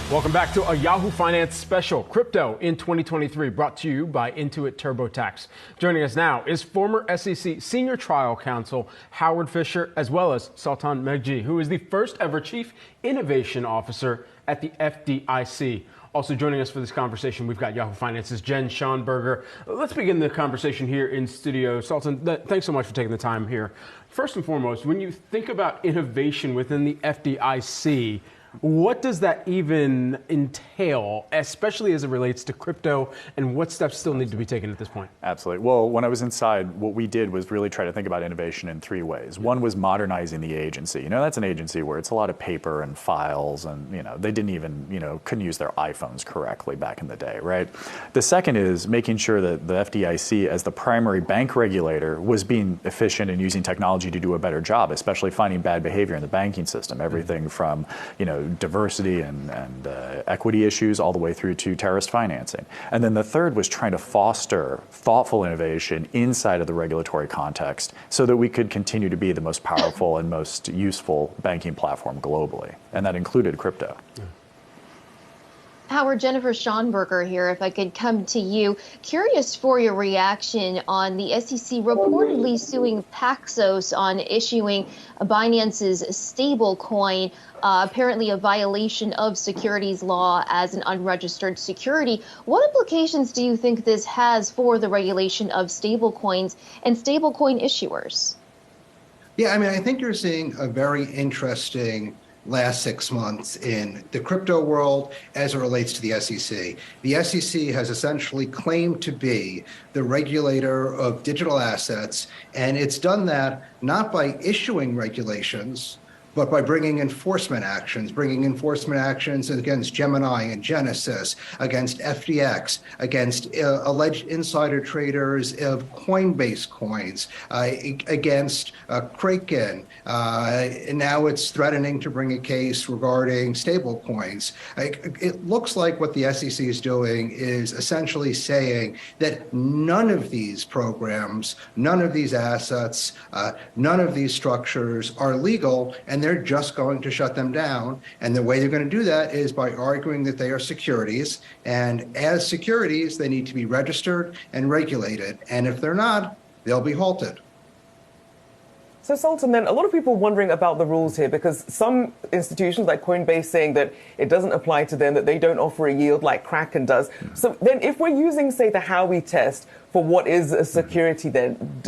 Welcome back to a Yahoo Finance special, Crypto in 2023, brought to you by Intuit TurboTax. Joining us now is former SEC Senior Trial Counsel Howard Fischer, as well as Sultan Meghji, who is the first ever Chief Innovation Officer at the FDIC. Also joining us for this conversation, we've got Yahoo Finance's Jen Schonberger. Let's begin the conversation here in studio. Sultan, thanks so much for taking the time here. First and foremost, when you think about innovation within the FDIC, what does that even entail, especially as it relates to crypto, and what steps still need to be taken at this point? Absolutely. Well, when I was inside, what we did was really try to think about innovation in three ways. One was modernizing the agency. That's an agency where it's a lot of paper and files, and they didn't even, couldn't use their iPhones correctly back in the day, right? The second is making sure that the FDIC, as the primary bank regulator, was being efficient and using technology to do a better job, especially finding bad behavior in the banking system. Everything from, diversity and equity issues all the way through to terrorist financing. And then the third was trying to foster thoughtful innovation inside of the regulatory context so that we could continue to be the most powerful and most useful banking platform globally. And that included crypto. Howard, Jennifer Schonberger here, if I could come to you. Curious for your reaction on the SEC reportedly suing Paxos on issuing Binance's stablecoin, apparently a violation of securities law as an unregistered security. What implications do you think this has for the regulation of stablecoins and stablecoin issuers? Yeah, I think you're seeing a very interesting last 6 months in the crypto world as it relates to the SEC. The SEC has essentially claimed to be the regulator of digital assets, and it's done that not by issuing regulations, but by bringing enforcement actions against Gemini and Genesis, against FTX, against alleged insider traders of Coinbase coins, against Kraken. And now it's threatening to bring a case regarding stable coins. It looks like what the SEC is doing is essentially saying that none of these programs, none of these assets, none of these structures are legal, and they're just going to shut them down. And the way they're going to do that is by arguing that they are securities. And as securities, they need to be registered and regulated. And if they're not, they'll be halted. So, Sultan, then a lot of people wondering about the rules here, because some institutions like Coinbase saying that it doesn't apply to them, that they don't offer a yield like Kraken does. So then if we're using, say, the Howey test for what is a security, then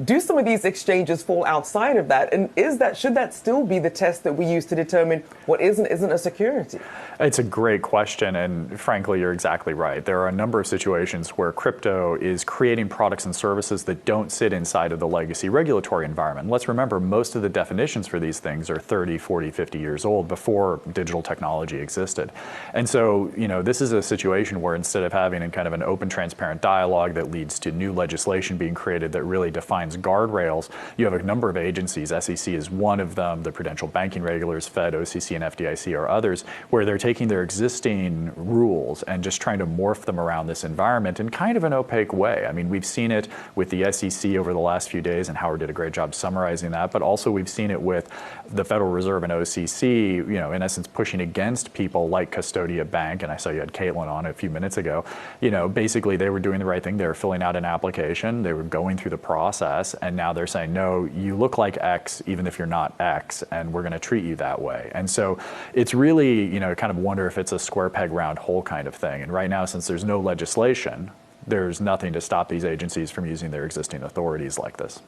do some of these exchanges fall outside of that? And should that still be the test that we use to determine what is and isn't a security? It's a great question, and frankly, you're exactly right. There are a number of situations where crypto is creating products and services that don't sit inside of the legacy regulatory environment. Let's remember, most of the definitions for these things are 30, 40, 50 years old, before digital technology existed. And so, this is a situation where instead of having a kind of an open, transparent dialogue that leads to new legislation being created that really defines guardrails, you have a number of agencies. SEC is one of them. The prudential banking regulators, Fed, OCC, and FDIC are others, where they're taking their existing rules and just trying to morph them around this environment in kind of an opaque way. We've seen it with the SEC over the last few days, and Howard did a great job summarizing that, but also we've seen it with the Federal Reserve and OCC, in essence pushing against people like Custodia Bank, and I saw you had Caitlin on a few minutes ago. Basically they were doing the right thing. They were filling out an application, they were going through the process, and now they're saying, no, you look like X even if you're not X, and we're going to treat you that way. And so it's really, kind of wonder if it's a square peg round hole kind of thing. And right now, since there's no legislation, there's nothing to stop these agencies from using their existing authorities like this.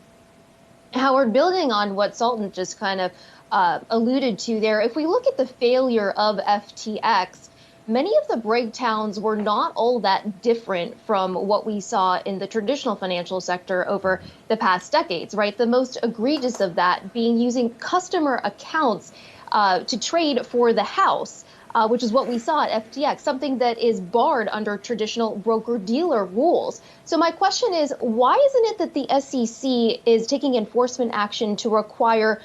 Howard, building on what Sultan just kind of alluded to there, if we look at the failure of FTX, many of the breakdowns were not all that different from what we saw in the traditional financial sector over the past decades, right? The most egregious of that being using customer accounts to trade for the house, which is what we saw at FTX, something that is barred under traditional broker-dealer rules. So my question is, why isn't it that the SEC is taking enforcement action to require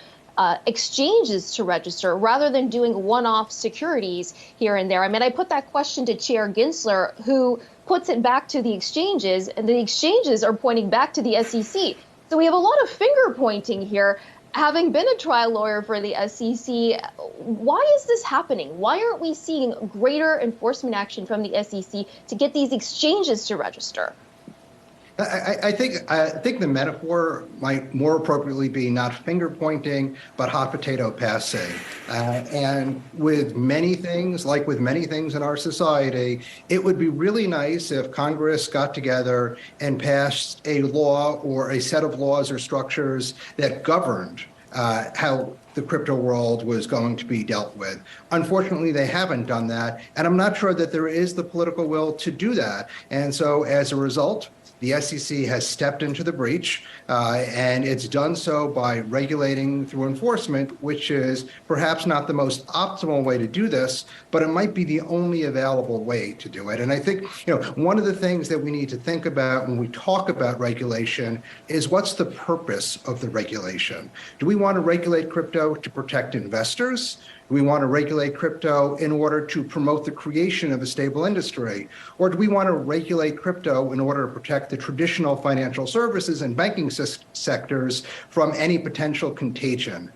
exchanges to register rather than doing one-off securities here and there? I put that question to Chair Gensler, who puts it back to the exchanges, and the exchanges are pointing back to the SEC. So we have a lot of finger pointing here. Having been a trial lawyer for the SEC, why is this happening? Why aren't we seeing greater enforcement action from the SEC to get these exchanges to register? I think the metaphor might more appropriately be not finger pointing, but hot potato passing. And with many things, like with many things in our society, it would be really nice if Congress got together and passed a law or a set of laws or structures that governed how the crypto world was going to be dealt with. Unfortunately, they haven't done that, and I'm not sure that there is the political will to do that. And so as a result, the SEC has stepped into the breach, and it's done so by regulating through enforcement, which is perhaps not the most optimal way to do this, but it might be the only available way to do it. And I think, one of the things that we need to think about when we talk about regulation is what's the purpose of the regulation? Do we want to regulate crypto to protect investors? Do we want to regulate crypto in order to promote the creation of a stable industry? Or do we want to regulate crypto in order to protect the traditional financial services and banking sectors from any potential contagion?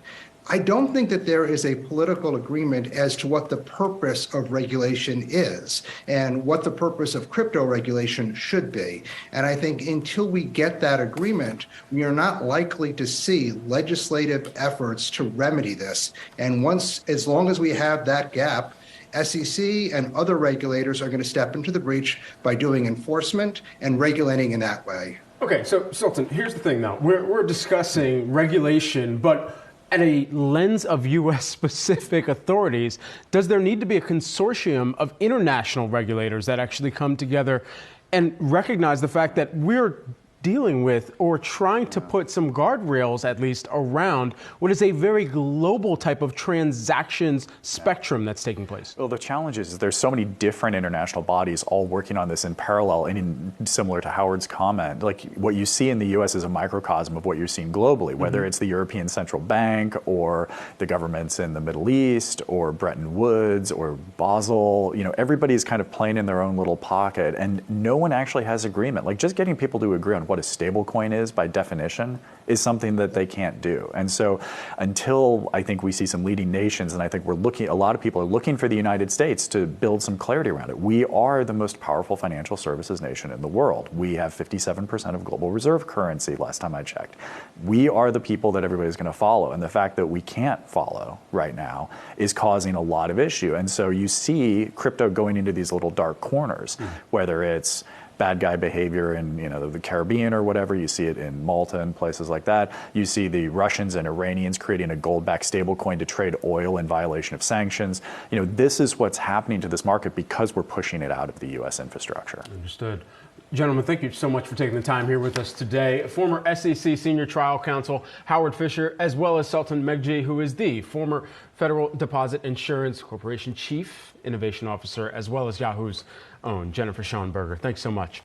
I don't think that there is a political agreement as to what the purpose of regulation is and what the purpose of crypto regulation should be. And I think until we get that agreement, we are not likely to see legislative efforts to remedy this. And as long as we have that gap, SEC and other regulators are going to step into the breach by doing enforcement and regulating in that way. Okay, so Sultan, here's the thing now. We're discussing regulation, but at a lens of U.S. specific authorities, does there need to be a consortium of international regulators that actually come together and recognize the fact that we're dealing with or trying to put some guardrails, at least, around what is a very global type of transactions spectrum that's taking place? Well, the challenge is there's so many different international bodies all working on this in parallel, and similar to Howard's comment, like what you see in the U.S. is a microcosm of what you're seeing globally, whether it's the European Central Bank or the governments in the Middle East or Bretton Woods or Basel. Everybody's kind of playing in their own little pocket, and no one actually has agreement. Like, just getting people to agree on what a stable coin is by definition is something that they can't do. And so until I think we see some leading nations, and I think a lot of people are looking for the United States to build some clarity around it. We are the most powerful financial services nation in the world. We have 57% of global reserve currency last time I checked. We are the people that everybody's going to follow. And the fact that we can't follow right now is causing a lot of issue. And so you see crypto going into these little dark corners, whether it's bad guy behavior in the Caribbean or whatever. You see it in Malta and places like that. You see the Russians and Iranians creating a gold-backed stablecoin to trade oil in violation of sanctions. This is what's happening to this market because we're pushing it out of the U.S. infrastructure. Understood. Gentlemen, thank you so much for taking the time here with us today. Former SEC Senior Trial Counsel Howard Fischer, as well as Sultan Meghji, who is the former Federal Deposit Insurance Corporation Chief Innovation Officer, as well as Yahoo's own Jennifer Schonberger. Thanks so much.